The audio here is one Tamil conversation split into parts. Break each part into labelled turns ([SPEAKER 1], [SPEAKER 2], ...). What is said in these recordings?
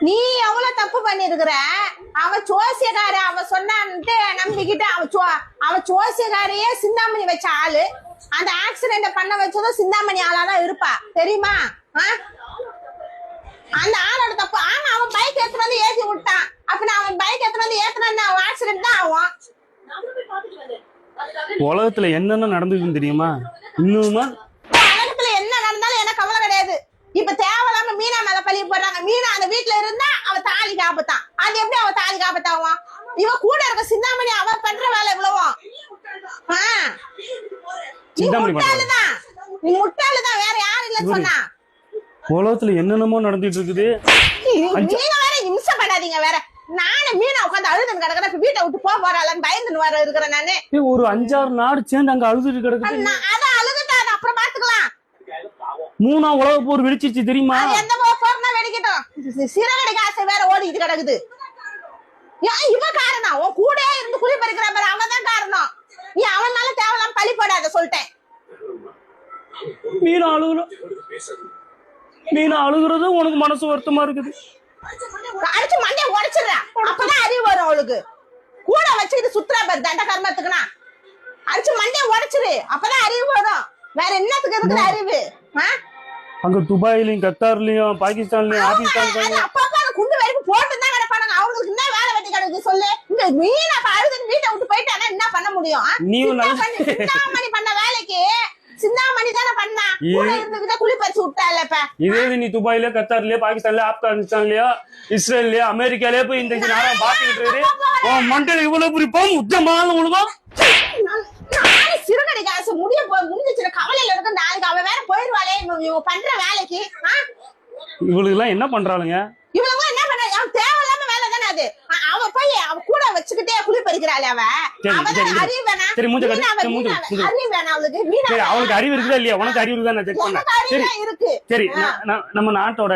[SPEAKER 1] நீ எவ்வளவு தப்பு பண்ணிருக்கிற. அவன் ஜோசியக்கார அவன் சொன்னான்ட்டு நம்பிக்கிட்டு அவன் ஜோசியக்காரையே சிந்தாமணி வச்ச ஆளு. அந்த ஆக்சிடென்ட் பண்ண வச்சதும் சிந்தாமணி ஆளாதான் இருப்பா தெரியுமா? அந்த ஆளோட தப்பு. ஆமா அவன் பைக் எடுத்துட்டு வந்து ஏத்தி விட்டான். அப்படின்னா அவன் பைக் எடுத்துட்டு வந்து ஏத்துனா அவன் ஆக்சிடென்ட் தான் ஆகும்.
[SPEAKER 2] உலகத்துல என்னென்ன நடந்துச்சுன்னு தெரியுமா? இன்னுமா
[SPEAKER 1] உலகத்துல என்ன நடந்தாலும் எனக்கு கவலை கிடையாது. இப்ப தேவையில்லாம மீனா மேல பழிய போடுறாங்க. மீனா அந்த வீட்டுல இருந்தா அவ தாலி காப்பத்தான். அது எப்படி அவ தாலி காப்பத்தாவும்? இவ கூட இருக்க சிந்தாமணி அவ பண்ற வேலை இவ்வளவும். நீ முட்டாளுதான் வேற யாரும் இல்ல சொன்னா.
[SPEAKER 2] உலகத்துல என்னென்னமோ நடந்துட்டு இருக்குது.
[SPEAKER 1] நீங்க வேற இம்சை பண்ணாதீங்க வேற. நானும் மீனா உட்காந்து அழுதுன்னு கிடக்குறேன். வீட்டை விட்டு போறாளன்னு பயந்துன்னு வர இருக்கிறேன் நானு.
[SPEAKER 2] ஒரு 5-6 நாடு சேர்ந்து அங்க அழுதுட்டு கிடக்குது.
[SPEAKER 1] அதான் அழுதுட்டாது அப்புறம் பாத்துக்கலாம்.
[SPEAKER 2] 3ஆம் உலக போர் வெடிச்சிருச்சு தெரியுமா?
[SPEAKER 1] எந்த போர்னா வெடிக்கட்டும். சிறகடி காசை வேற ஓடிட்டு கிடக்குது. இவ காரணம். உன் கூட இருந்து குழி பறிக்கிற மாதிரி அவன் தான் காரணம். நீ அவன் மேல தேவையில்லாம பழி போடாத சொல்லிட்டேன்.
[SPEAKER 2] மீனா அழுகுறது உனக்கு மனசு வருத்தமா இருக்குது.
[SPEAKER 1] அடிச்சு மண்டைய உடைச்சிடுற. அப்பதான் அறிவு வரும் அவளுக்கு. கூட வச்சுக்கிட்டு சுத்துறா பேர் தண்ட கர்மத்துக்குனா அடிச்சு மண்டைய உடைச்சிரு. அப்பதான் அறிவு வரும். வேற என்னத்துக்கு இருக்கிற அறிவு?
[SPEAKER 2] அங்க துபாயிலையும் கத்தார்லயும் பாகிஸ்தான்லயும் ஆப்கானிஸ்தான்
[SPEAKER 1] அப்பப்ப குண்டு வரைக்கும் போட்டு தான் கிடப்பானுங்க. அவங்களுக்கு என்ன வேலை வெட்டி கிடக்குது சொல்லு. இந்த மீன் அப்ப அழுதுன்னு வீட்டை விட்டு போயிட்டானா என்ன பண்ண முடியும்? சிந்தாமணி பண்ண வேலைக்கு சிந்தாமணி தானே பண்ணா. கூட இருந்துகிட்ட குழி பறிச்சு விட்டாலப்ப.
[SPEAKER 2] இதே நீ துபாயில கத்தார்லயோ பாகிஸ்தான்லயோ ஆப்கானிஸ்தான்லயோ இஸ்ரேல்லயோ அமெரிக்காலயோ போய் இந்த நேரம் பாத்துக்கிட்டு இருக்கு. மண்டல இவ்வளவு பிடிப்போம் உத்தமான உலகம்.
[SPEAKER 1] சிறுகடை காசு முடிஞ்சிச்சு கவலையில இருக்க. நாளைக்கு அவன் வேற போயிருவாளே இவங்க பண்ற வேலைக்கு.
[SPEAKER 2] இவளுக்கு எல்லாம் என்ன பண்றாளுங்க?
[SPEAKER 1] இவளுங்க என்ன பண்ற? அவன் தேவையில்லாம வேலை தானே அது. அவ போய் அவ கூட வச்சுக்கிட்டே குழி பறிக்கிறாள்.
[SPEAKER 2] அவளுக்கு அறிவு இருக்குதா இல்லையா? உனக்கு அறிவு இருக்குதா? நான் செக் பண்ணேன். சரி நம்ம நாட்டோட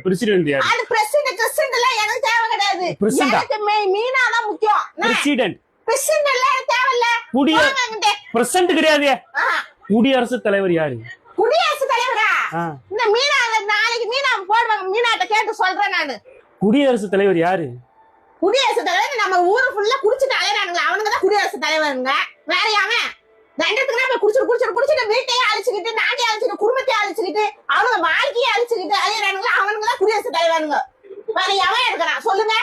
[SPEAKER 2] பிரசிடென்ட் யாரு?
[SPEAKER 1] அது பிரசிடென்ட் எல்லாம் எனக்கு தேவை கிடையாது. எனக்கு மீனா தான் முக்கியம்.
[SPEAKER 2] பிரசிடென்ட்
[SPEAKER 1] தேவையில்ல.
[SPEAKER 2] பிரசிடென்ட் கிடையாது. குடியரசுத் தலைவர் யாரு?
[SPEAKER 1] குடியரசுத் தலைவரா? இந்த மீனா நாளைக்கு மீனா போடுவாங்க. மீனாட்ட கேட்டு சொல்றேன் நானு.
[SPEAKER 2] குடியரசுத் தலைவர் யாரு?
[SPEAKER 1] குடியரசுத் தலைவர் நம்ம ஊரு ஃபுல்லா குடிச்சிட்டு அலையறானுங்க. அவனுங்க தான் குடியரசுத் தலைவருங்க. வேற யாவன்? தண்டத்துக்குனா போய் குடிச்சிட்டு வீட்டையே அழிச்சுக்கிட்டு நாட்டையே அழிச்சுக்கிட்டு குடும்பத்தையே அழிச்சுக்கிட்டு அவனுங்க வாழ்க்கையே அழிச்சுக்கிட்டு அலையறானுங்க. அவனுங்க தான் குடியரசுத் தலைவருங்க. வேற எவன் இருக்கிறான் சொல்லுங்க?